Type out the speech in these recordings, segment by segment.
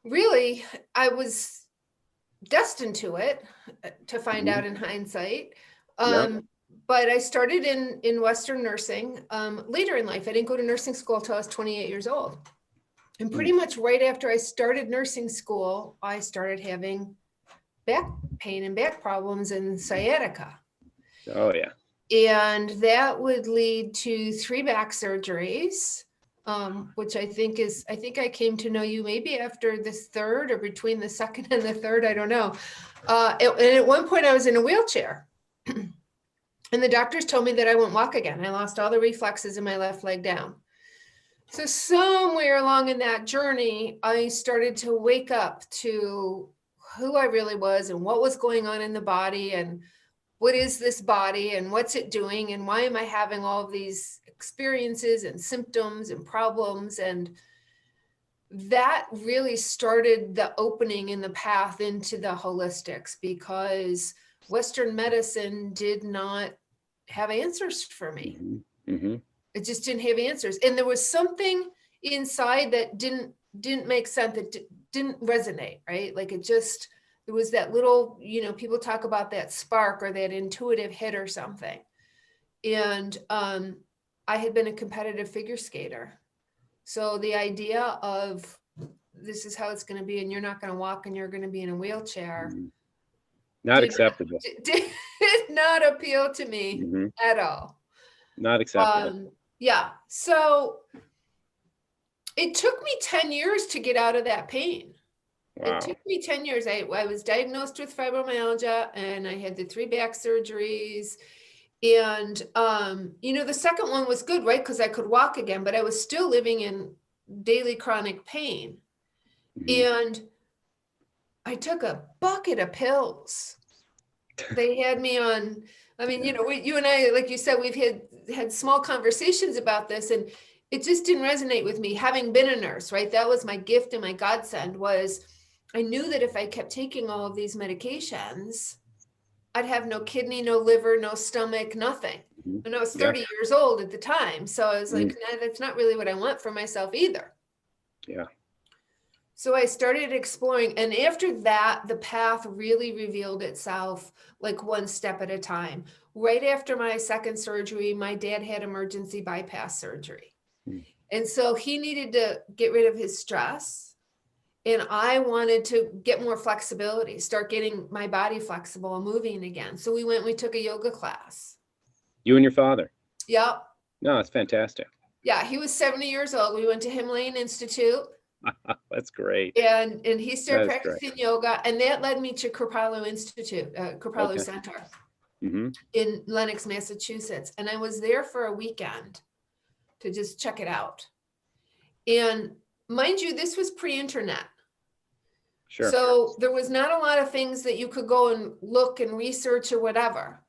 Really, I was destined to it, to find Hmm. out in hindsight. Yep. But I started in Western nursing later in life. I didn't go to nursing school till I was 28 years old. And Mm. pretty much right after I started nursing school, I started having back pain and back problems and sciatica. Oh yeah. And that would lead to 3 back surgeries, which I think I came to know you maybe after the third or between the second and the third, I don't know. And at one point I was in a wheelchair. And the doctors told me that I wouldn't walk again. I lost all the reflexes in my left leg down. So somewhere along in that journey, I started to wake up to who I really was and what was going on in the body and what is this body and what's it doing and why am I having all of these experiences and symptoms and problems. And that really started the opening in the path into the holistics, because Western medicine did not have answers for me. Hmm. Hmm. It just didn't have answers. And there was something inside that didn't make sense, that didn't resonate, right? Like it just, there was that little, people talk about that spark or that intuitive hit or something. And I had been a competitive figure skater. So the idea of this is how it's going to be, and you're not going to walk and you're going to be in a wheelchair Not did acceptable. did not appeal to me Hmm. at all. Not acceptable. Yeah. So it took me 10 years to get out of that pain. It Wow. took me 10 years. I was diagnosed with fibromyalgia and I had the 3 back surgeries. And, the second one was good, right? Because I could walk again, but I was still living in daily chronic pain. Hmm. And I took a bucket of pills. They had me on, I mean, Yeah. you and I, like you said, we've had small conversations about this, and it just didn't resonate with me. Having been a nurse, right? That was my gift and my godsend. Was I knew that if I kept taking all of these medications, I'd have no kidney, no liver, no stomach, nothing. Hmm. And I was Yeah. 30 years old at the time. So I was Mm. like, nah, that's not really what I want for myself either. Yeah. So I started exploring. And after that, the path really revealed itself like one step at a time. Right after my second surgery, my dad had emergency bypass surgery. Mm. And so he needed to get rid of his stress. And I wanted to get more flexibility, start getting my body flexible and moving again. So we took a yoga class. You and your father. Yep. No, it's fantastic. Yeah. He was 70 years old. We went to Himalayan Institute. That's great. And he started That is great. practicing yoga, and that led me to Kripalu Institute, Kripalu Okay. Center Hmm. in Lenox, Massachusetts. And I was there for a weekend to just check it out. And mind you, this was pre-internet. Sure. So there was not a lot of things that you could go and look and research or whatever.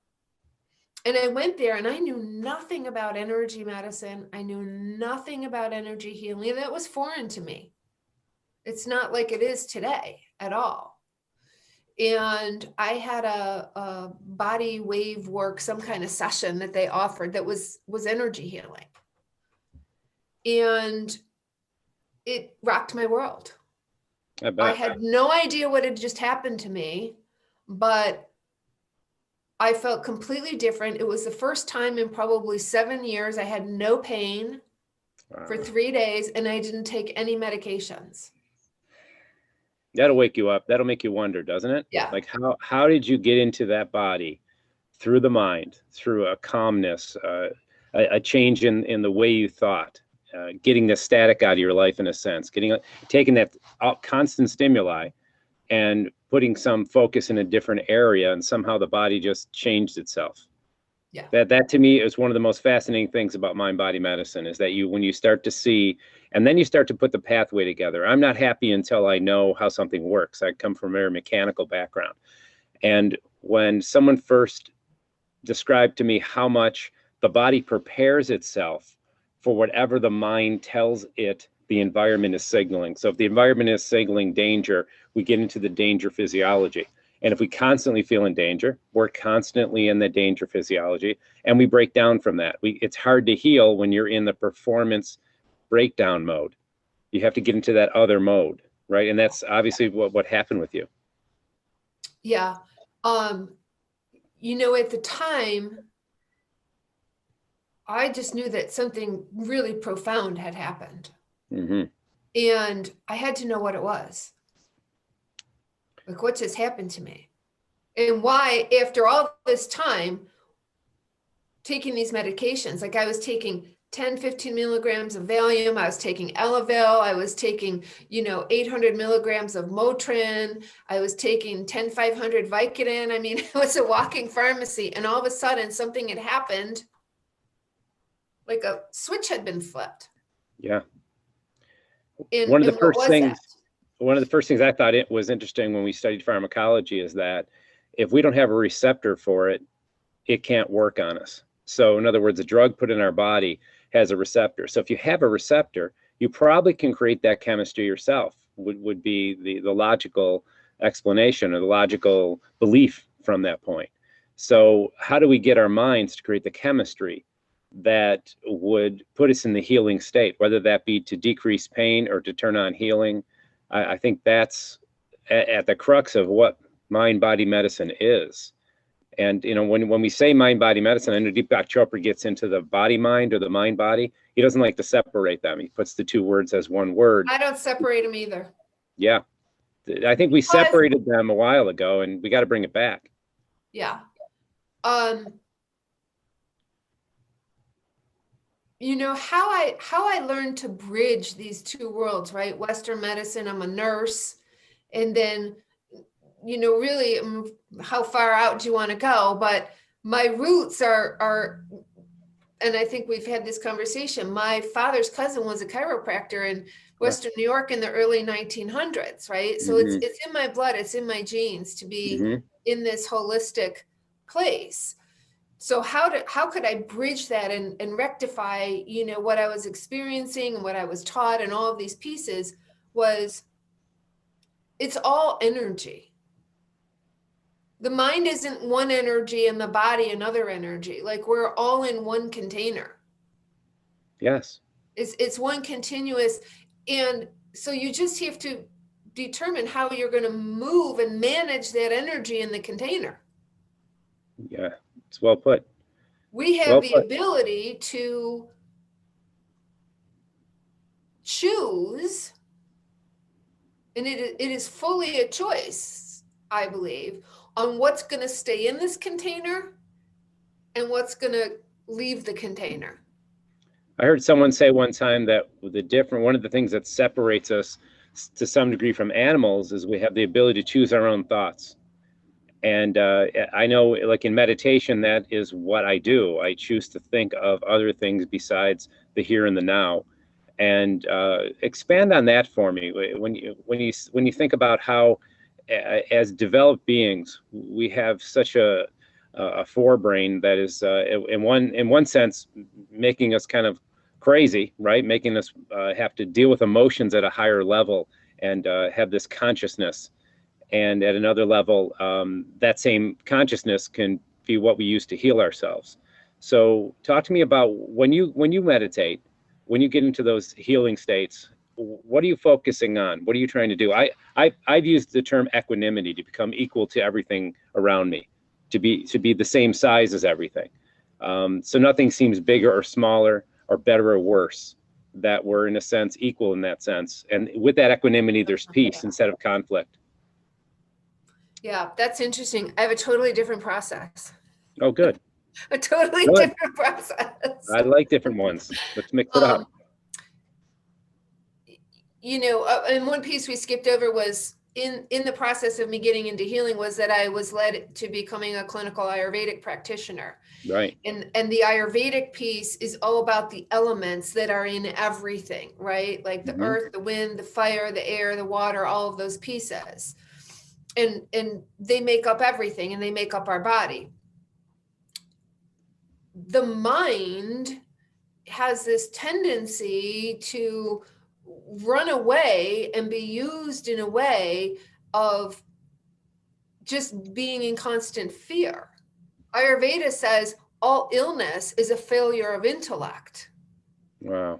And I went there and I knew nothing about energy medicine. I knew nothing about energy healing. That was foreign to me. It's not like it is today at all. And I had a body wave work, some kind of session that they offered that was energy healing. And it rocked my world. I I bet. had no idea what had just happened to me, but I felt completely different. It was the first time in probably 7 years I had no pain for Wow. 3 days and I didn't take any medications. That'll wake you up. That'll make you wonder, doesn't it? Yeah. Like how did you get into that body through the mind, through a calmness, a change in the way you thought, getting the static out of your life in a sense, taking that constant stimuli and putting some focus in a different area, and somehow the body just changed itself. Yeah. That to me is one of the most fascinating things about mind body medicine, is that when you start to see, and then you start to put the pathway together. I'm not happy until I know how something works. I come from a very mechanical background, and when someone first described to me how much the body prepares itself for whatever the mind tells it the environment is signaling. So if the environment is signaling danger, we get into the danger physiology. And if we constantly feel in danger, we're constantly in the danger physiology, and we break down from that. It's hard to heal when you're in the performance breakdown mode. You have to get into that other mode. right? And that's obviously what happened with you. Yeah. You know, at the time, I just knew that something really profound had happened. Hmm. And I had to know what it was. Like, what just happened to me? And why, after all this time, taking these medications, like I was taking 10, 15 milligrams of Valium, I was taking Elavil, I was taking, 800 milligrams of Motrin, I was taking 10,500 Vicodin. I mean, it was a walking pharmacy. And all of a sudden, something had happened, like a switch had been flipped. Yeah. And, One of the and what first was things, that? one of the first things I thought it was interesting when we studied pharmacology is that if we don't have a receptor for it, it can't work on us. So in other words, a drug put in our body has a receptor. So if you have a receptor, you probably can create that chemistry yourself, would be the logical explanation or the logical belief from that point. So how do we get our minds to create the chemistry that would put us in the healing state, whether that be to decrease pain or to turn on healing? I think that's at the crux of what mind-body medicine is. And when we say mind-body medicine, I know Deepak Chopra gets into the body-mind or the mind-body. He doesn't like to separate them. He puts the two words as one word. I don't separate them either. Yeah, I think we separated them a while ago, and we got to bring it back. Yeah. How I learned to bridge these two worlds, right? Western medicine, I'm a nurse, and then really, how far out do you want to go? But my roots are, and I think we've had this conversation. My father's cousin was a chiropractor in Western New York in the early 1900s, right? So Mm-hmm. it's in my blood, it's in my genes to be Mm-hmm. in this holistic place. So how could I bridge that and rectify, what I was experiencing and what I was taught and all of these pieces was, it's all energy. The mind isn't one energy and the body another energy. Like, we're all in one container. Yes. It's one continuous. And so you just have to determine how you're going to move and manage that energy in the container. Yeah, it's well put. We have the ability to choose, and it is fully a choice, I believe, on what's going to stay in this container and what's going to leave the container. I heard someone say one time that one of the things that separates us to some degree from animals is we have the ability to choose our own thoughts. And I know, like in meditation, that is what I do. I choose to think of other things besides the here and the now. And expand on that for me. When you think about how, as developed beings, we have such a forebrain that is, in one sense, making us kind of crazy, right? Making us have to deal with emotions at a higher level and have this consciousness. And at another level, that same consciousness can be what we use to heal ourselves. So talk to me about when you meditate, when you get into those healing states, what are you focusing on? What are you trying to do? I've used the term equanimity, to become equal to everything around me, to be the same size as everything. So nothing seems bigger or smaller or better or worse, that we're in a sense equal in that sense. And with that equanimity, there's peace instead of conflict. Yeah, that's interesting. I have a totally different process. Oh, good. A totally Good. different process. I like different ones. Let's mix it up. And one piece we skipped over was in the process of me getting into healing was that I was led to becoming a clinical Ayurvedic practitioner. Right. And the Ayurvedic piece is all about the elements that are in everything, right? Like the earth, the wind, the fire, the air, the water, all of those pieces. And they make up everything, and they make up our body. The mind has this tendency to run away and be used in a way of just being in constant fear. Ayurveda says all illness is a failure of intellect. Wow.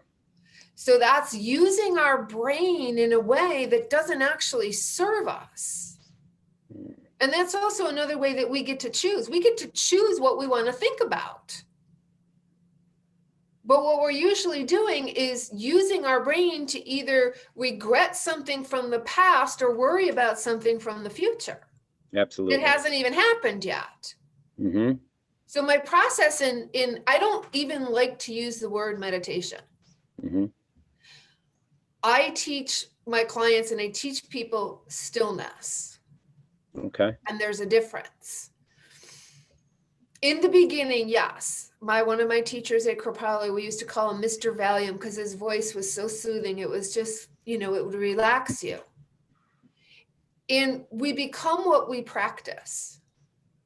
So that's using our brain in a way that doesn't actually serve us. And that's also another way that we get to choose. We get to choose what we want to think about. But what we're usually doing is using our brain to either regret something from the past or worry about something from the future. Absolutely. It hasn't even happened yet. Mm-hmm. So my process in I don't even like to use the word meditation. Mm-hmm. I teach my clients and I teach people stillness. Okay. And there's a difference. In the beginning, yes, one of my teachers at Kripalu, we used to call him Mr. Valium because his voice was so soothing. It was just, it would relax you. And we become what we practice.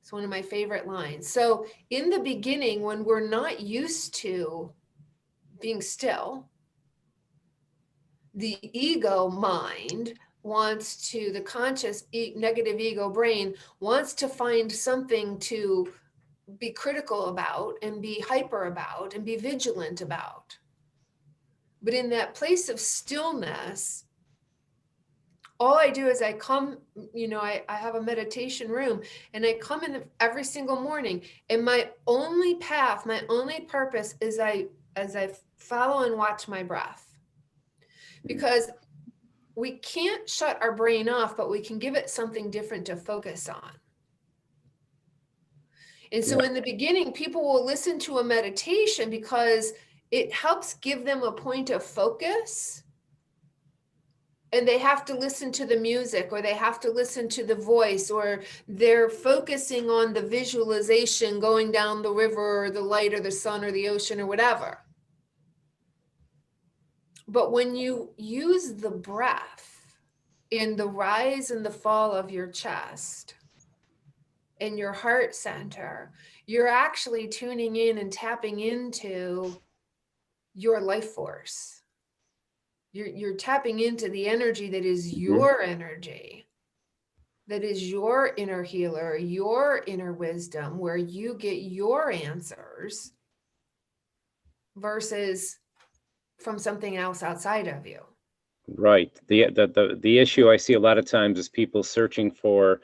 It's one of my favorite lines. So in the beginning, when we're not used to being still, the ego mind wants to, the conscious negative ego brain wants to find something to be critical about and be hyper about and be vigilant about. But in that place of stillness, all I do is I come, I have a meditation room and I come in every single morning, and my only path, my only purpose is as I follow and watch my breath. Because we can't shut our brain off, but we can give it something different to focus on. And so in the beginning, people will listen to a meditation because it helps give them a point of focus. And they have to listen to the music, or they have to listen to the voice, or they're focusing on the visualization going down the river or the light or the sun or the ocean or whatever. But when you use the breath in the rise and the fall of your chest, in your heart center, you're actually tuning in and tapping into your life force. You're tapping into the energy that is your energy, that is your inner healer, your inner wisdom, where you get your answers versus from something else outside of you. Right. The issue I see a lot of times is people searching for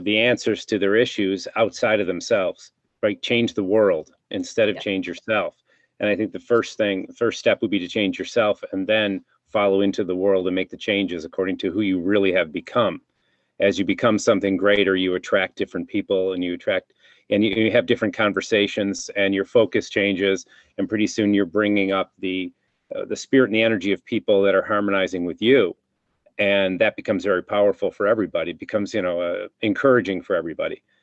the answers to their issues outside of themselves, right? Change the world instead of change yourself. And I think the first step would be to change yourself, and then follow into the world and make the changes according to who you really have become. As you become something greater, you attract different people, and you have different conversations, and your focus changes, and pretty soon you're bringing up the spirit and the energy of people that are harmonizing with you. And that becomes very powerful for everybody. It becomes, encouraging for everybody.